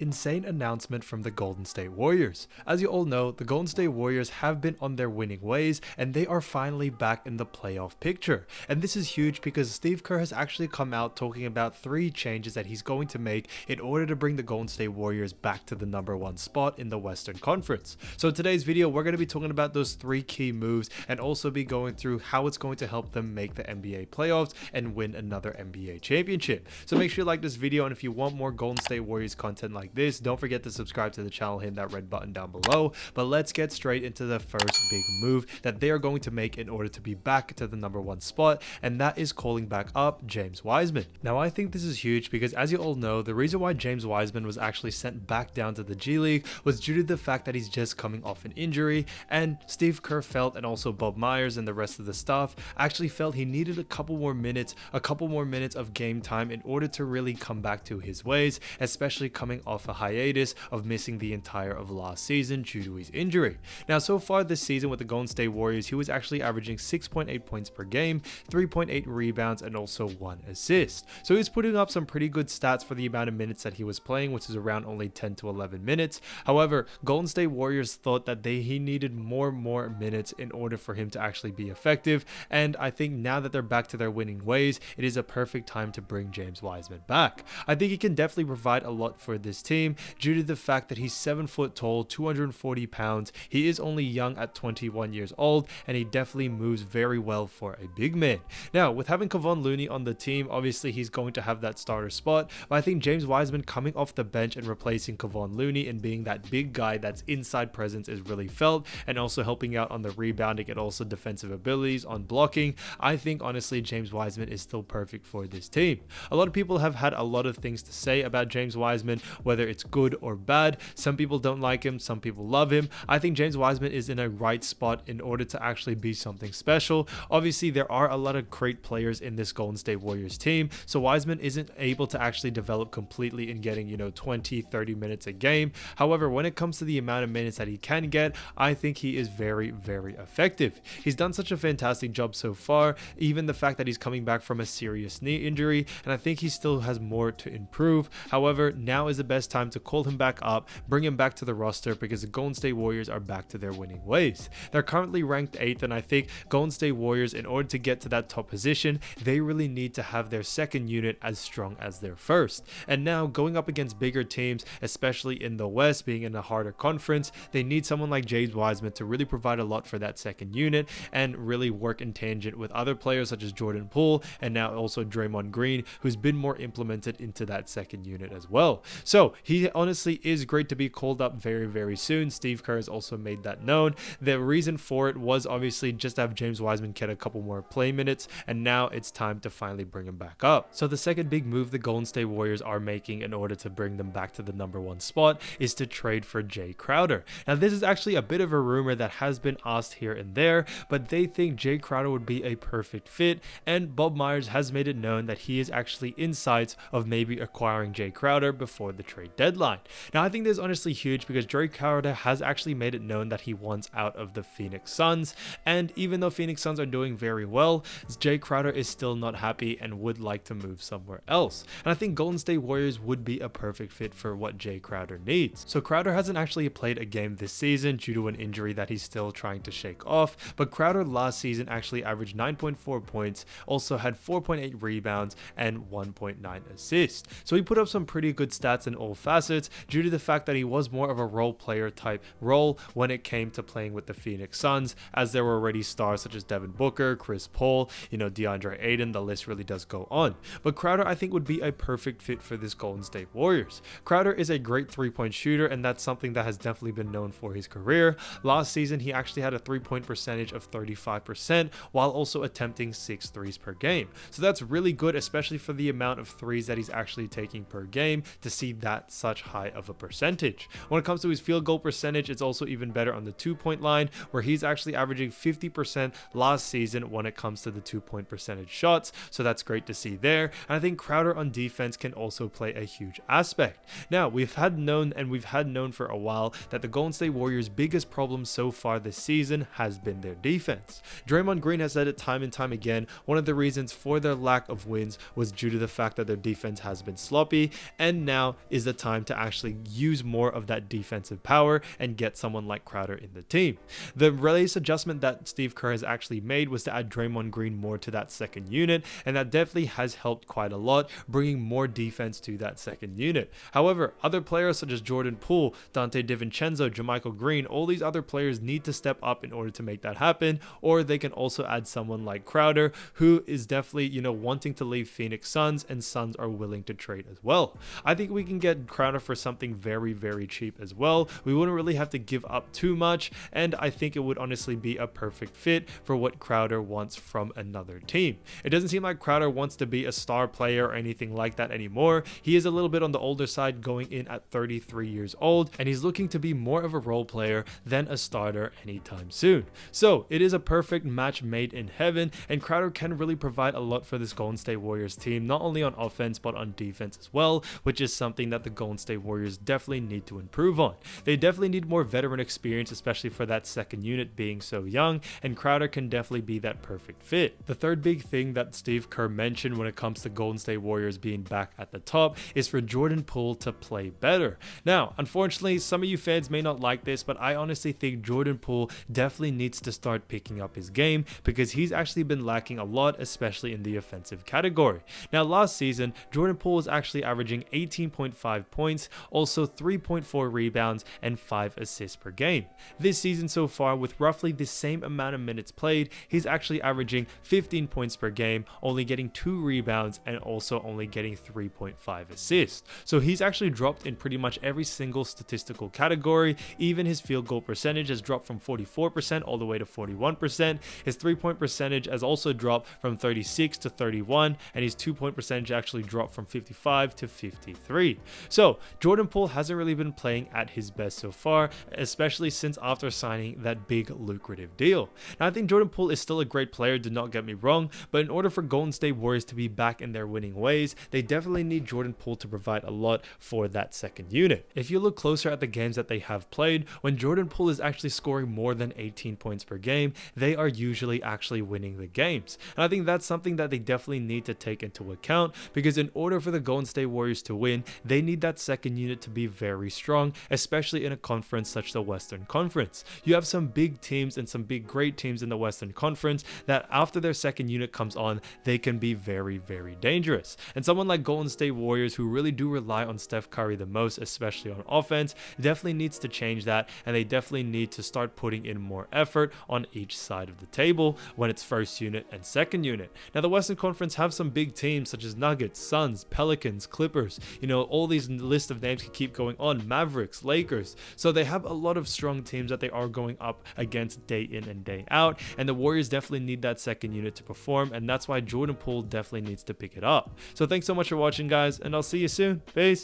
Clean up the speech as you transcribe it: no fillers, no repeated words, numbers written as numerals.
Insane announcement from the Golden State Warriors. As you all know, the Golden State Warriors have been on their winning ways and they are finally back in the playoff picture. And this is huge because Steve Kerr has actually come out talking about 3 changes that he's going to make in order to bring the Golden State Warriors back to the #1 spot in the Western Conference. So in today's video, we're going to be talking about those 3 key moves and also be going through how it's going to help them make the NBA playoffs and win another NBA championship. So make sure you like this video, and if you want more Golden State Warriors content like this, don't forget to subscribe to the channel, hit that red button down below. But let's get straight into the first big move that they are going to make in order to be back to the #1 spot, and that is calling back up James Wiseman. Now I think this is huge because, as you all know, the reason why James Wiseman was actually sent back down to the G League was due to the fact that he's just coming off an injury, and Steve Kerr felt, and also Bob Myers and the rest of the staff actually felt he needed a couple more minutes of game time in order to really come back to his ways, especially coming off a hiatus of missing the entire of last season due to his injury. Now so far this season with the Golden State Warriors, he was actually averaging 6.8 points per game, 3.8 rebounds, and also 1 assist. So he's putting up some pretty good stats for the amount of minutes that he was playing, which is around only 10 to 11 minutes. However, Golden State Warriors thought that he needed more minutes in order for him to actually be effective, and I think now that they're back to their winning ways, it is a perfect time to bring James Wiseman back. I think he can definitely provide a lot for this team due to the fact that he's 7 foot tall, 240 pounds. He is only young at 21 years old, and he definitely moves very well for a big man. Now, with having Kevon Looney on the team, obviously he's going to have that starter spot, but I think James Wiseman coming off the bench and replacing Kevon Looney and being that big guy that's inside presence is really felt, and also helping out on the rebounding and also defensive abilities on blocking. I think honestly James Wiseman is still perfect for this team. A lot of people have had a lot of things to say about James Wiseman, whether it's good or bad. Some people don't like him, some people love him. I think James Wiseman is in a right spot in order to actually be something special. Obviously there are a lot of great players in this Golden State Warriors team, so Wiseman isn't able to actually develop completely in getting 20-30 minutes a game. However, when it comes to the amount of minutes that he can get, I think he is very effective. He's done such a fantastic job so far, even the fact that he's coming back from a serious knee injury, and I think he still has more to improve. However, now is the best time to call him back up, bring him back to the roster, because the Golden State Warriors are back to their winning ways. They're currently ranked 8th, and I think Golden State Warriors, in order to get to that top position, they really need to have their second unit as strong as their first. And now going up against bigger teams, especially in the West, being in a harder conference, they need someone like James Wiseman to really provide a lot for that second unit and really work in tangent with other players such as Jordan Poole and now also Draymond Green, who's been more implemented into that second unit as well. So he honestly is great to be called up very soon. Steve Kerr has also made that known. The reason for it was obviously just to have James Wiseman get a couple more play minutes, and now it's time to finally bring him back up. So the second big move the Golden State Warriors are making in order to bring them back to the #1 spot is to trade for Jay Crowder. Now this is actually a bit of a rumor that has been asked here and there, but they think Jay Crowder would be a perfect fit, and Bob Myers has made it known that he is actually in sights of maybe acquiring Jay Crowder before the trade deadline. Now I think this is honestly huge because Jay Crowder has actually made it known that he wants out of the Phoenix Suns, and even though Phoenix Suns are doing very well, Jay Crowder is still not happy and would like to move somewhere else. And I think Golden State Warriors would be a perfect fit for what Jay Crowder needs. So Crowder hasn't actually played a game this season due to an injury that he's still trying to shake off, but Crowder last season actually averaged 9.4 points, also had 4.8 rebounds and 1.9 assists. So he put up some pretty good stats in all facets due to the fact that he was more of a role player type role when it came to playing with the Phoenix Suns, as there were already stars such as Devin Booker, Chris Paul, DeAndre Ayton, the list really does go on. But Crowder I think would be a perfect fit for this Golden State Warriors. Crowder is a great 3-point shooter, and that's something that has definitely been known for his career. Last season he actually had a 3-point percentage of 35% while also attempting 6 threes per game. So that's really good, especially for the amount of threes that he's actually taking per game, to see that such high of a percentage. When it comes to his field goal percentage, it's also even better on the 2-point line, where he's actually averaging 50% last season when it comes to the 2-point percentage shots. So that's great to see there. And I think Crowder on defense can also play a huge aspect. Now we've had known for a while that the Golden State Warriors' biggest problem so far this season has been their defense. Draymond Green has said it time and time again, one of the reasons for their lack of wins was due to the fact that their defense has been sloppy, and now is a time to actually use more of that defensive power and get someone like Crowder in the team. The latest adjustment that Steve Kerr has actually made was to add Draymond Green more to that second unit, and that definitely has helped quite a lot, bringing more defense to that second unit. However, other players such as Jordan Poole, Dante DiVincenzo, JaMychal Green, all these other players need to step up in order to make that happen, or they can also add someone like Crowder, who is definitely, wanting to leave Phoenix Suns, and Suns are willing to trade as well. I think we can get Crowder for something very, very cheap as well. We wouldn't really have to give up too much, and I think it would honestly be a perfect fit for what Crowder wants from another team. It doesn't seem like Crowder wants to be a star player or anything like that anymore. He is a little bit on the older side, going in at 33 years old, and he's looking to be more of a role player than a starter anytime soon. So it is a perfect match made in heaven, and Crowder can really provide a lot for this Golden State Warriors team, not only on offense but on defense as well, which is something that the Golden State Warriors definitely need to improve on. They definitely need more veteran experience, especially for that second unit being so young, and Crowder can definitely be that perfect fit. The third big thing that Steve Kerr mentioned when it comes to Golden State Warriors being back at the top is for Jordan Poole to play better. Now, unfortunately, some of you fans may not like this, but I honestly think Jordan Poole definitely needs to start picking up his game, because he's actually been lacking a lot, especially in the offensive category. Now, last season, Jordan Poole was actually averaging 18.5 points, also 3.4 rebounds, and 5 assists per game. This season so far, with roughly the same amount of minutes played, he's actually averaging 15 points per game, only getting 2 rebounds, and also only getting 3.5 assists. So he's actually dropped in pretty much every single statistical category. Even his field goal percentage has dropped from 44% all the way to 41%. His 3-point percentage has also dropped from 36 to 31, and his 2-point percentage actually dropped from 55 to 53. So Jordan Poole hasn't really been playing at his best so far, especially since after signing that big lucrative deal. Now, I think Jordan Poole is still a great player, do not get me wrong, but in order for Golden State Warriors to be back in their winning ways, they definitely need Jordan Poole to provide a lot for that second unit. If you look closer at the games that they have played, when Jordan Poole is actually scoring more than 18 points per game, they are usually actually winning the games. And I think that's something that they definitely need to take into account, because in order for the Golden State Warriors to win, they need that second unit to be very strong, especially in a conference such as the Western Conference. You have some big teams and some big great teams in the Western Conference that after their second unit comes on, they can be very, very dangerous. And someone like Golden State Warriors, who really do rely on Steph Curry the most, especially on offense, definitely needs to change that, and they definitely need to start putting in more effort on each side of the table when it's first unit and second unit. Now, the Western Conference have some big teams such as Nuggets, Suns, Pelicans, Clippers, all these list of names can keep going on, Mavericks, Lakers. So they have a lot of strong teams that they are going up against day in and day out, and the Warriors definitely need that second unit to perform, and that's why Jordan Poole definitely needs to pick it up. So thanks so much for watching, guys, and I'll see you soon. Peace.